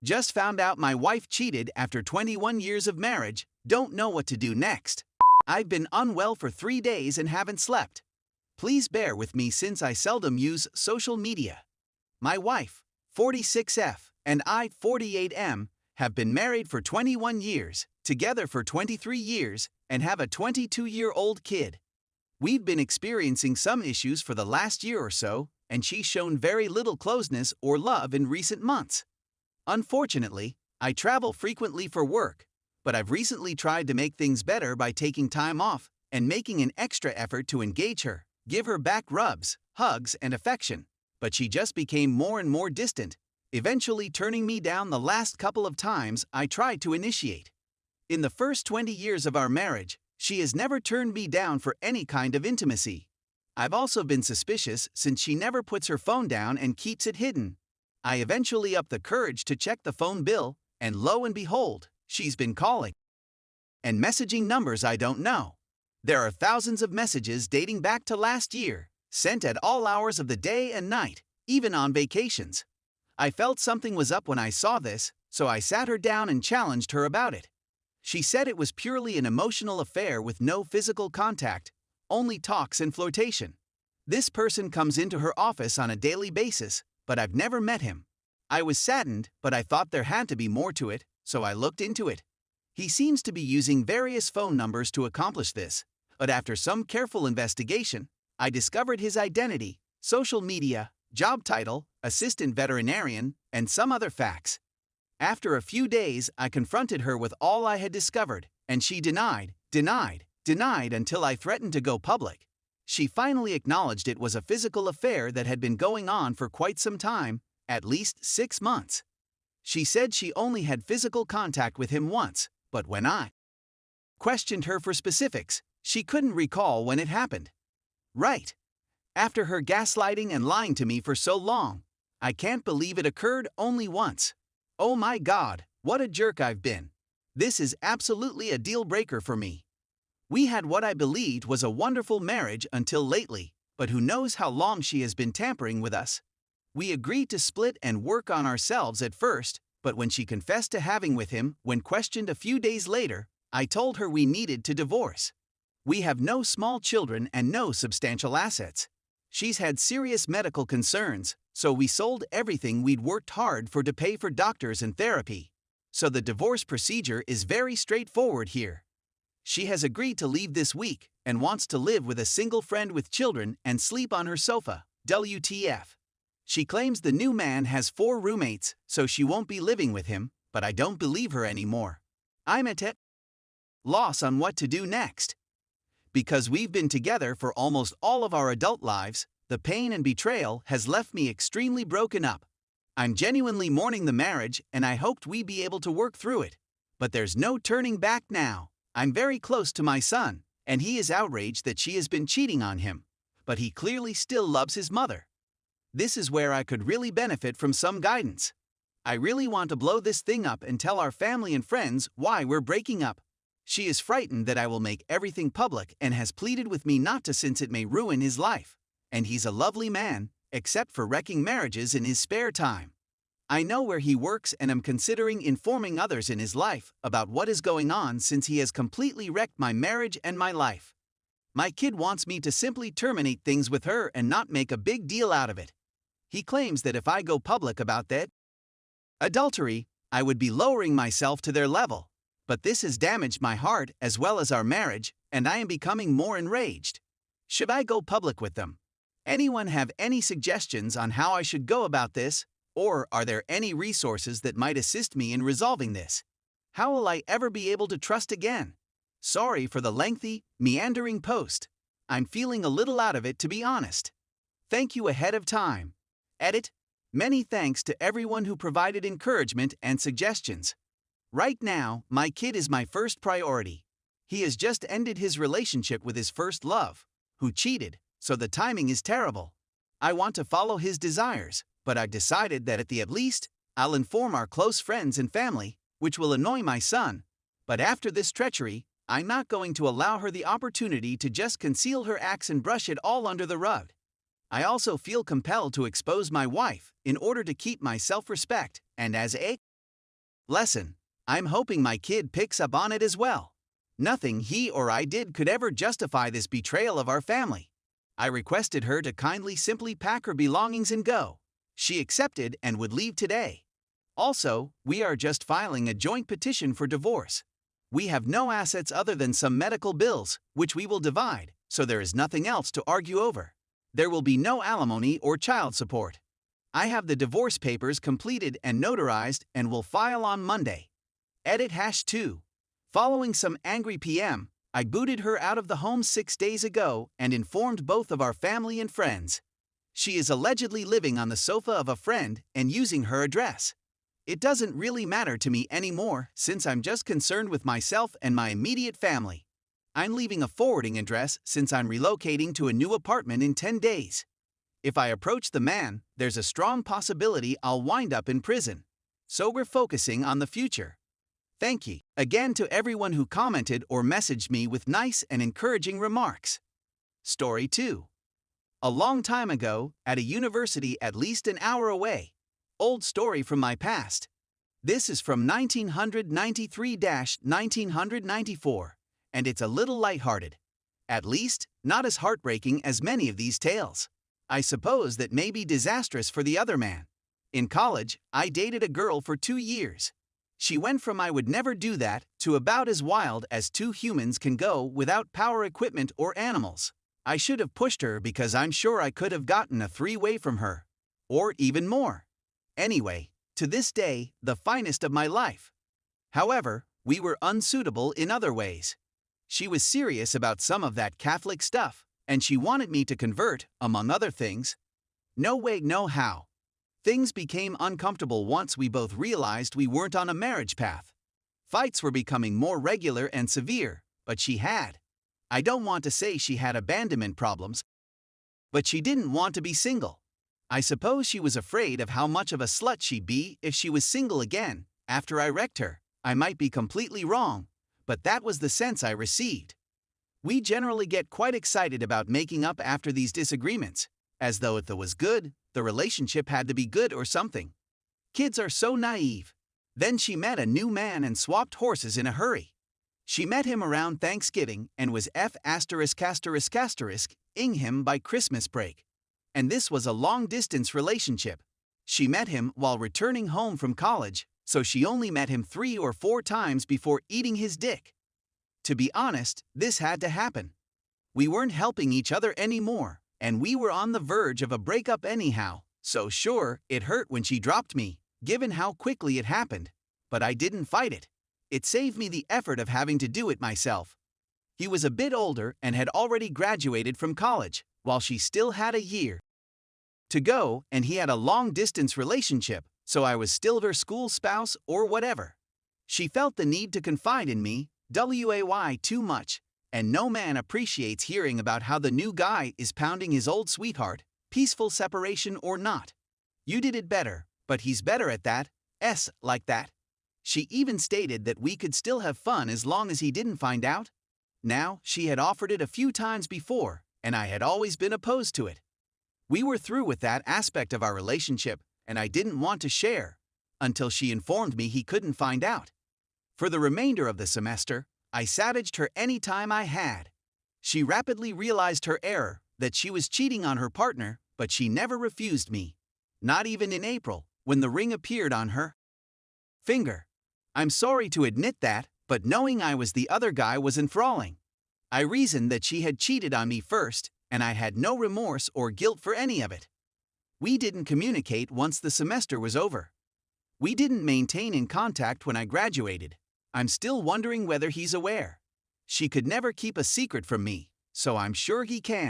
Just found out my wife cheated after 21 years of marriage, don't know what to do next. I've been unwell for 3 days and haven't slept. Please bear with me since I seldom use social media. My wife, 46F, and I, 48M, have been married for 21 years, together for 23 years, and have a 22-year-old kid. We've been experiencing some issues for the last year or so, and she's shown very little closeness or love in recent months. Unfortunately, I travel frequently for work, but I've recently tried to make things better by taking time off and making an extra effort to engage her, give her back rubs, hugs, and affection, but she just became more and more distant, eventually turning me down the last couple of times I tried to initiate. In the first 20 years of our marriage, she has never turned me down for any kind of intimacy. I've also been suspicious since she never puts her phone down and keeps it hidden. I eventually upped the courage to check the phone bill, and lo and behold, she's been calling and messaging numbers I don't know. There are thousands of messages dating back to last year, sent at all hours of the day and night, even on vacations. I felt something was up when I saw this, so I sat her down and challenged her about it. She said it was purely an emotional affair with no physical contact, only talks and flirtation. This person comes into her office on a daily basis, but I've never met him. I was saddened, but I thought there had to be more to it, so I looked into it. He seems to be using various phone numbers to accomplish this, but after some careful investigation, I discovered his identity, social media, job title, assistant veterinarian, and some other facts. After a few days, I confronted her with all I had discovered, and she denied until I threatened to go public. She finally acknowledged it was a physical affair that had been going on for quite some time, at least 6 months. She said she only had physical contact with him once, but when I questioned her for specifics, she couldn't recall when it happened. Right. After her gaslighting and lying to me for so long, I can't believe it occurred only once. Oh my God, what a jerk I've been. This is absolutely a deal breaker for me. We had what I believed was a wonderful marriage until lately, but who knows how long she has been tampering with us. We agreed to split and work on ourselves at first, but when she confessed to having with him, when questioned a few days later, I told her we needed to divorce. We have no small children and no substantial assets. She's had serious medical concerns, so we sold everything we'd worked hard for to pay for doctors and therapy. So the divorce procedure is very straightforward here. She has agreed to leave this week and wants to live with a single friend with children and sleep on her sofa, WTF. She claims the new man has 4 roommates, so she won't be living with him, but I don't believe her anymore. I'm at a loss on what to do next. Because we've been together for almost all of our adult lives, the pain and betrayal has left me extremely broken up. I'm genuinely mourning the marriage and I hoped we'd be able to work through it. But there's no turning back now. I'm very close to my son, and he is outraged that she has been cheating on him. But he clearly still loves his mother. This is where I could really benefit from some guidance. I really want to blow this thing up and tell our family and friends why we're breaking up. She is frightened that I will make everything public and has pleaded with me not to since it may ruin his life. And he's a lovely man, except for wrecking marriages in his spare time. I know where he works and am considering informing others in his life about what is going on since he has completely wrecked my marriage and my life. My kid wants me to simply terminate things with her and not make a big deal out of it. He claims that if I go public about that adultery, I would be lowering myself to their level. But this has damaged my heart as well as our marriage, and I am becoming more enraged. Should I go public with them? Anyone have any suggestions on how I should go about this? Or are there any resources that might assist me in resolving this? How will I ever be able to trust again? Sorry for the lengthy, meandering post. I'm feeling a little out of it, to be honest. Thank you ahead of time. Edit. Many thanks to everyone who provided encouragement and suggestions. Right now, my kid is my first priority. He has just ended his relationship with his first love, who cheated, so the timing is terrible. I want to follow his desires, but I've decided that at the least, I'll inform our close friends and family, which will annoy my son. But after this treachery, I'm not going to allow her the opportunity to just conceal her acts and brush it all under the rug. I also feel compelled to expose my wife in order to keep my self-respect, and as a Lesson. I'm hoping my kid picks up on it as well. Nothing he or I did could ever justify this betrayal of our family. I requested her to kindly simply pack her belongings and go. She accepted and would leave today. Also, we are just filing a joint petition for divorce. We have no assets other than some medical bills, which we will divide, so there is nothing else to argue over. There will be no alimony or child support. I have the divorce papers completed and notarized and will file on Monday. Edit #2. Following some angry PM, I booted her out of the home 6 days ago and informed both of our family and friends. She is allegedly living on the sofa of a friend and using her address. It doesn't really matter to me anymore since I'm just concerned with myself and my immediate family. I'm leaving a forwarding address since I'm relocating to a new apartment in 10 days. If I approach the man, there's a strong possibility I'll wind up in prison. So we're focusing on the future. Thank you again to everyone who commented or messaged me with nice and encouraging remarks. Story 2. A long time ago, at a university at least an hour away. Old story from my past. This is from 1993-1994, and it's a little lighthearted. At least, not as heartbreaking as many of these tales. I suppose that may be disastrous for the other man. In college, I dated a girl for 2 years. She went from I would never do that to about as wild as two humans can go without power equipment or animals. I should have pushed her because I'm sure I could have gotten a 3-way from her. Or even more. Anyway, to this day, the finest of my life. However, we were unsuitable in other ways. She was serious about some of that Catholic stuff, and she wanted me to convert, among other things. No way, no how. Things became uncomfortable once we both realized we weren't on a marriage path. Fights were becoming more regular and severe, but she had. I don't want to say she had abandonment problems, but she didn't want to be single. I suppose she was afraid of how much of a slut she'd be if she was single again, after I wrecked her. I might be completely wrong, but that was the sense I received. We generally get quite excited about making up after these disagreements, as though if it was good, the relationship had to be good or something. Kids are so naive. Then she met a new man and swapped horses in a hurry. She met him around Thanksgiving and was ing him by Christmas break. And this was a long-distance relationship. She met him while returning home from college, so she only met him 3 or 4 times before eating his dick. To be honest, this had to happen. We weren't helping each other anymore, and we were on the verge of a breakup anyhow, so sure, it hurt when she dropped me, given how quickly it happened. But I didn't fight it. It saved me the effort of having to do it myself. He was a bit older and had already graduated from college, while she still had a year to go, and he had a long-distance relationship, so I was still her school spouse or whatever. She felt the need to confide in me, too much, and no man appreciates hearing about how the new guy is pounding his old sweetheart, peaceful separation or not. You did it better, but he's better at that, like that. She even stated that we could still have fun as long as he didn't find out. Now, she had offered it a few times before, and I had always been opposed to it. We were through with that aspect of our relationship, and I didn't want to share, until she informed me he couldn't find out. For the remainder of the semester, I savaged her any time I had. She rapidly realized her error, that she was cheating on her partner, but she never refused me. Not even in April, when the ring appeared on her finger. I'm sorry to admit that, but knowing I was the other guy was enthralling. I reasoned that she had cheated on me first, and I had no remorse or guilt for any of it. We didn't communicate once the semester was over. We didn't maintain in contact when I graduated. I'm still wondering whether he's aware. She could never keep a secret from me, so I'm sure he can.